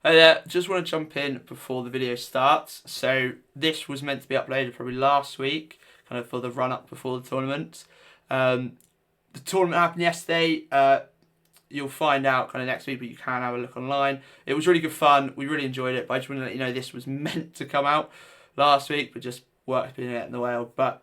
Just want to jump in before the video starts. So this was meant to be uploaded probably last week, kind of for the run up before the tournament. The tournament happened yesterday. You'll find out kind of next week, but you can have a look online. It was really good fun. We really enjoyed it, but I just want to let you know this was meant to come out last week, but just work's been in the way. But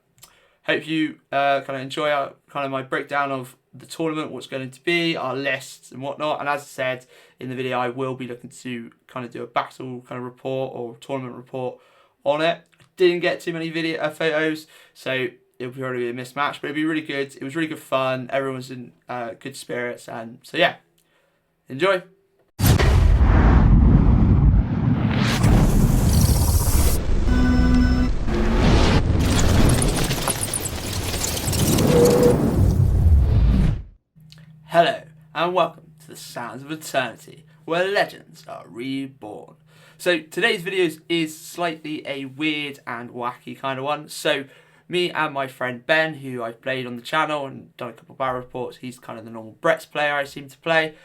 hope you kind of enjoy my breakdown of the tournament, what's going to be, our lists and whatnot. And as I said in the video, I will be looking to kind of do a battle kind of report or tournament report on it. I didn't get too many photos, so it'll probably be a mismatch, but it'll be really good. It was really good fun. Everyone was in good spirits, and so yeah, enjoy. Hello, and welcome to the Sounds of Eternity, where legends are reborn. So today's video is slightly a weird and wacky kind of one. So me and my friend Ben, who I've played on the channel and done a couple of battle reports, he's kind of the normal Brett's player I seem to play.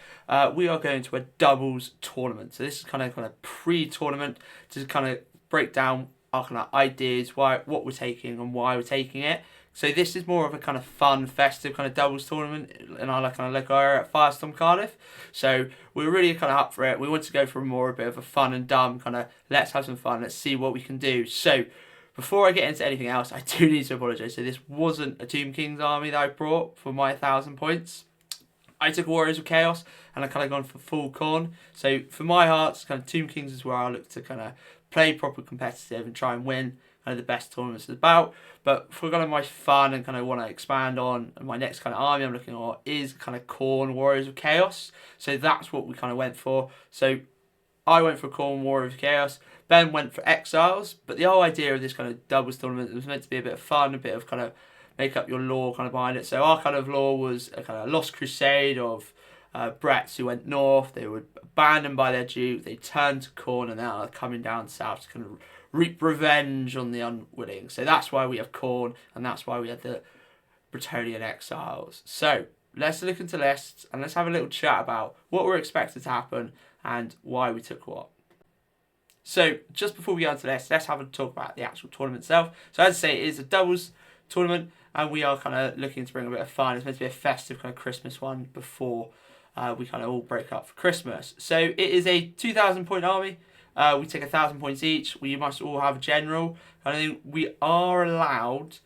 We are going to a doubles tournament. So this is kind of pre-tournament to kind of break down our kind of ideas, what we're taking and why we're taking it. So this is more of a kind of fun, festive kind of doubles tournament in our kind of local area at Firestorm Cardiff. So we're really kind of up for it. We want to go for a bit of a fun and dumb kind of let's have some fun, let's see what we can do. So before I get into anything else, I do need to apologise. So this wasn't a Tomb King's army that I brought for my 1,000 points. I took Warriors of Chaos and I kind of gone for full Khorne. So for my hearts, kind of Tomb Kings is where I look to kind of play proper competitive and try and win kind of the best tournaments is about. But for kind of my fun and kind of want to expand on, my next kind of army I'm looking at is kind of Khorne Warriors of Chaos. So that's what we kind of went for. So I went for Khorne Warriors of Chaos. Ben went for Exiles. But the whole idea of this kind of doubles tournament was meant to be a bit of fun, a bit of kind of make up your lore kind of behind it. So our kind of lore was a kind of lost crusade of Bretts who went north. They were abandoned by their duke. They turned to Khorne and now are coming down south to kind of reap revenge on the unwilling. So that's why we have Khorne, and that's why we had the Bretonnian Exiles. So let's look into lists and let's have a little chat about what we're expected to happen and why we took what. So just before we get onto this, let's have a talk about the actual tournament itself. So as I say, it is a doubles tournament, and we are kind of looking to bring a bit of fun. It's meant to be a festive kind of Christmas one before we kind of all break up for Christmas. So it is a 2,000 point army. We take 1,000 points each. We must all have a general. I think we are allowed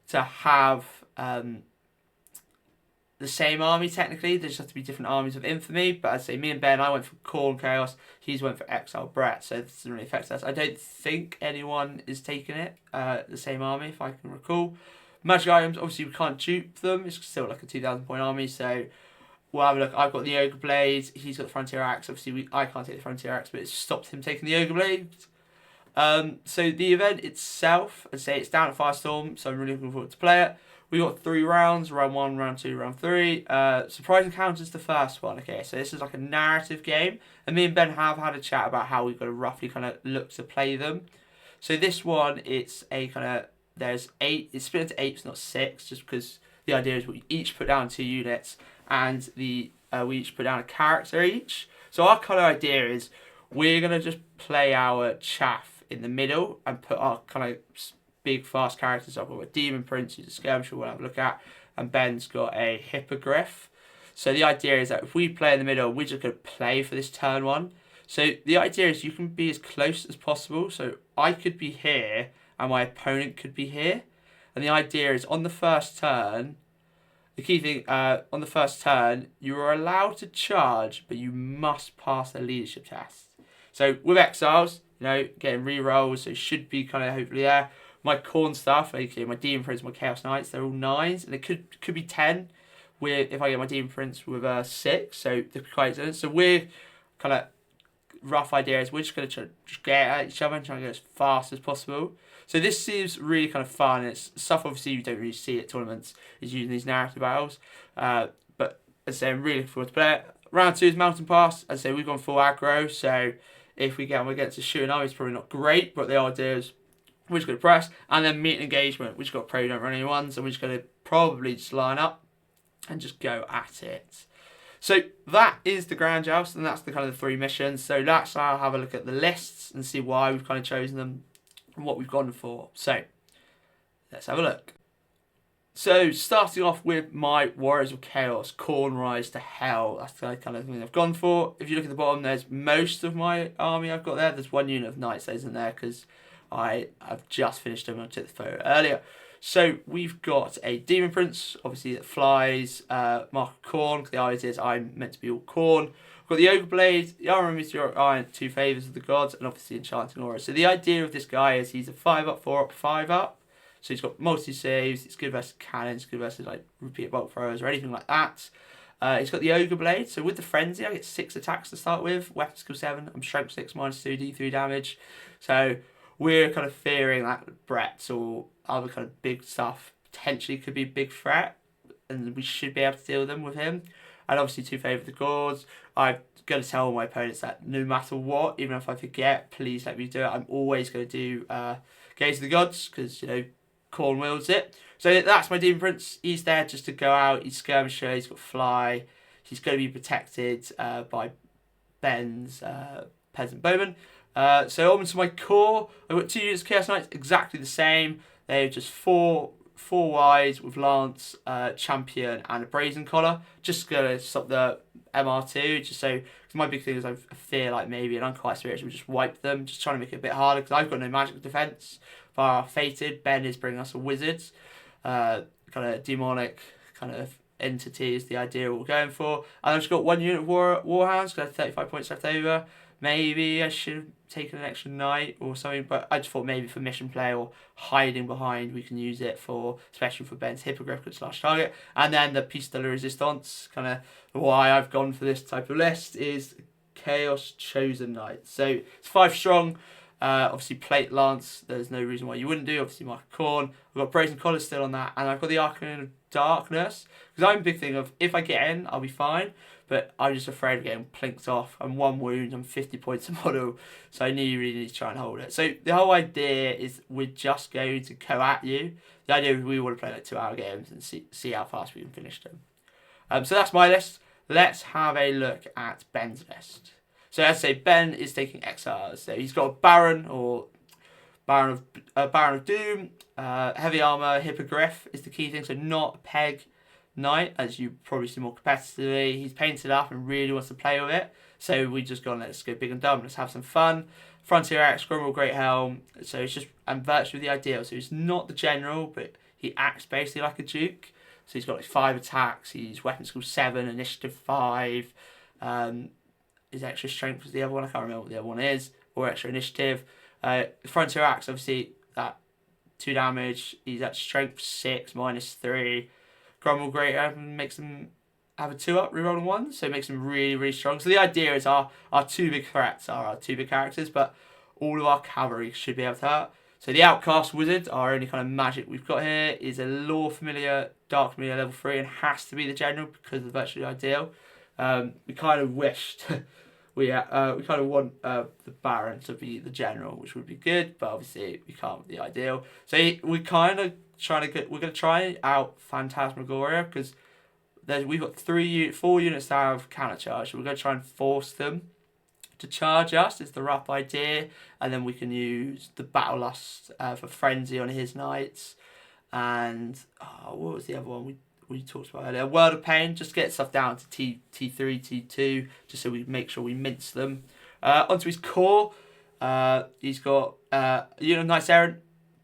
to have the same army technically. There just have to be different armies of infamy. But I'd say me and Ben, I went for Khorne Chaos. He's went for Exile Brett. So this doesn't really affect us. I don't think anyone is taking it, the same army, if I can recall. Magic items, obviously we can't dupe them. It's still like a 2,000 point army. So we'll have a look. I've got the Ogre Blade. He's got the Frontier Axe. Obviously, I can't take the Frontier Axe, but it stopped him taking the Ogre Blade. So the event itself, I'd say it's down at Firestorm, so I'm really looking forward to play it. We got 3 rounds, round 1, round 2, round 3. Surprise Encounters the first one. Okay, so this is like a narrative game, and me and Ben have had a chat about how we've got to roughly kind of look to play them. So this one, it's a kind of, there's 8, it's split into 8, it's not 6, just because the idea is we each put down 2 units, and we each put down a character each. So our kind of idea is we're going to just play our chaff in the middle and put our kind of big fast characters up. We've got Demon Prince, who's a skirmisher we'll have a look at, and Ben's got a hippogryph. So the idea is that if we play in the middle, we're just going to play for this turn 1. So the idea is you can be as close as possible. So I could be here and my opponent could be here. And the idea is on the first turn, the key thing, on the first turn, you are allowed to charge, but you must pass the leadership test. So with Exiles, getting re-rolls, so it should be kind of hopefully there. My Khorne stuff, like my Demon Prince, my Chaos Knights, they're all 9s, and it could be 10 with if I get my Demon Prince with a 6, so they're quite good. So we're kind of rough idea is we're just going to get at each other and try and go as fast as possible. So this seems really kind of fun. It's stuff obviously you don't really see at tournaments is using these narrative battles. But as I say, I'm really looking forward to play it. Round 2 is Mountain Pass. As I say, we've gone full aggro, so if we get them against a shooting army, it's probably not great, but the idea is we're just going to press. And then meet and engagement. We just got to pray we don't run any ones, and we're just going to probably just line up and just go at it. So that is the Grand Joust, and that's the kind of the 3 missions. So let's now have a look at the lists and see why we've kind of chosen them and what we've gone for. So let's have a look. So starting off with my Warriors of Chaos, Khorne Rise to Hell. That's the kind of thing I've gone for. If you look at the bottom, there's most of my army I've got there. There's 1 unit of knights that isn't there because I've just finished them. I took the photo earlier. So we've got a Demon Prince, obviously that flies, Mark of Khorne, because the idea is I'm meant to be all Khorne. We've got the Ogre Blade, the Armor of Meteoric Iron, 2 Favours of the Gods, and obviously Enchanting Aura. So the idea of this guy is he's a 5-up, 4-up, 5-up. So he's got multi-saves, it's good versus cannons, good versus like repeat bolt throwers or anything like that. He's got the Ogre Blade, so with the Frenzy I get 6 attacks to start with, weapon skill 7, I'm strength 6, -2, D3 damage. So we're kind of fearing that Brett's or other kind of big stuff potentially could be a big threat, and we should be able to deal with them with him. And obviously 2 Favour of the Gods. I'm going to tell my opponents that no matter what, even if I forget, please let me do it. I'm always going to do Gaze of the Gods, because, you know, Khorne wields it. So that's my Demon Prince. He's there just to go out. He's skirmisher. He's got fly. He's going to be protected by Ben's Peasant Bowman. So on to my core. I've got 2 units of Chaos Knights, exactly the same. They're just 4 wide with Lance, Champion, and a Brazen Collar. Just going to stop the MR2. Just so, because my big thing is I fear like maybe an Unquiet Spirit will just wipe them. Just trying to make it a bit harder because I've got no magic defense. Bar Fated, Ben is bringing us a wizard, kind of demonic kind of entity is the idea we're going for. And I've just got 1 unit of Warhounds because I have 35 points left over. Maybe I should have taken an extra knight or something, but I just thought maybe for mission play or hiding behind we can use it for, especially for Ben's hippogryph, good slash target. And then the piece de la resistance, kind of why I've gone for this type of list is Chaos Chosen Knight. So it's 5 strong. Obviously plate lance, there's no reason why you wouldn't do. Obviously Mark of Khorne, I've got Brazen Collar still on that, and I've got the Arcane of Darkness, because I'm a big thing of if I get in I'll be fine, but I'm just afraid of getting plinked off. I'm 1 wound, I'm 50 points a model, so I really need to try and hold it. So the whole idea is we're just going to go at you. The idea is we want to play like 2-hour games and see how fast we can finish them. So that's my list. Let's have a look at Ben's list. So as I say, Ben is taking Exiles. So he's got a Baron or Baron of Doom, heavy armor, hippogryph is the key thing. So not a peg knight, as you probably see more competitively. He's painted up and really wants to play with it. So we just gone, let's go big and dumb. Let's have some fun. Frontier Axe, Grumble, Great Helm. So it's just and virtually the ideal. So he's not the general, but he acts basically like a duke. So he's got like 5 attacks. He's weapon skill 7, initiative 5. His extra strength was the other one. I can't remember what the other one is. Or extra initiative. Frontier Axe, obviously, that 2 damage. He's at strength 6, -3. Grumble Great makes them have a 2-up, rerolling 1. So it makes them really, really strong. So the idea is our 2 big threats are our 2 big characters, but all of our cavalry should be able to hurt. So the Outcast Wizard, our only kind of magic we've got here, is a Law Familiar, Dark Familiar level 3, and has to be the general because of virtually ideal. We kind of wished we kind of want the Baron to be the general, which would be good, but obviously we can't be the ideal. So we kind of we're going to try out Phantasmagoria because we've got 4 units that have counter charge. So we're going to try and force them to charge us. Is the rough idea, and then we can use the Battle Lust for Frenzy on his knights, and what was the other one we talked about earlier? World of Pain, just get stuff down to T3, T2, just so we make sure we mince them. Onto his core, he's got a unit of Knights Errant,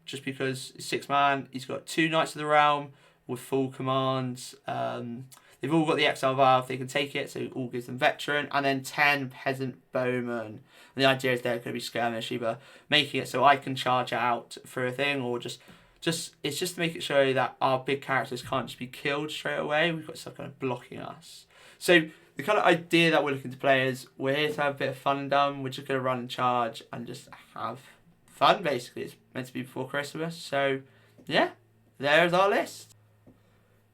just because he's 6-man. He's got 2 Knights of the Realm with full commands. They've all got the Exile Valve, they can take it, so it all gives them Veteran, and then 10 Peasant Bowmen. And the idea is they're going to be skirmish, either making it so I can charge out for a thing, or it's just to make it show that our big characters can't just be killed straight away. We've got stuff kind of blocking us. So the kind of idea that we're looking to play is we're here to have a bit of fun and dumb. We're just going to run and charge and just have fun, basically. It's meant to be before Christmas. So yeah, there's our list.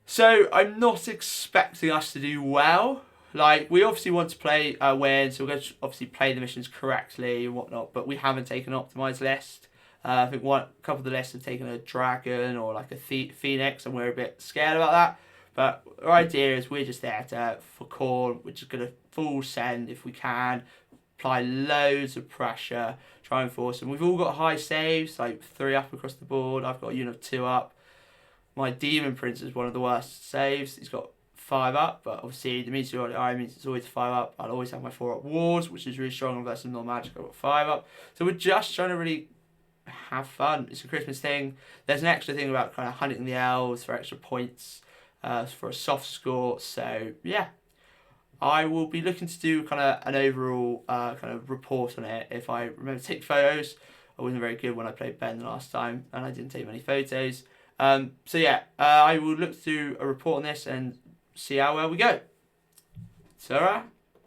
So I'm not expecting us to do well. Like, we obviously want to play win, so we're going to obviously play the missions correctly and whatnot, but we haven't taken an optimised list. I think a couple of the lists have taken a dragon or like a phoenix, and we're a bit scared about that. But our idea is we're just there for Khorne. We're just going to full send if we can, apply loads of pressure, try and force them. We've all got high saves, like 3 up across the board. I've got a unit of 2 up. My Demon Prince is one of the worst saves. He's got 5 up, but obviously the Meteoric Eye means it's always 5 up. I'll always have my 4 up wards, which is really strong versus non-magic. I've got 5 up. So we're just trying to really have fun. It's a Christmas thing. There's an extra thing about kind of hunting the elves for extra points, for a soft score. So yeah, I will be looking to do kind of an overall kind of report on it. If I remember to take photos, I wasn't very good when I played Ben the last time, and I didn't take many photos. So yeah, I will look to do a report on this and see how well we go. Sarah?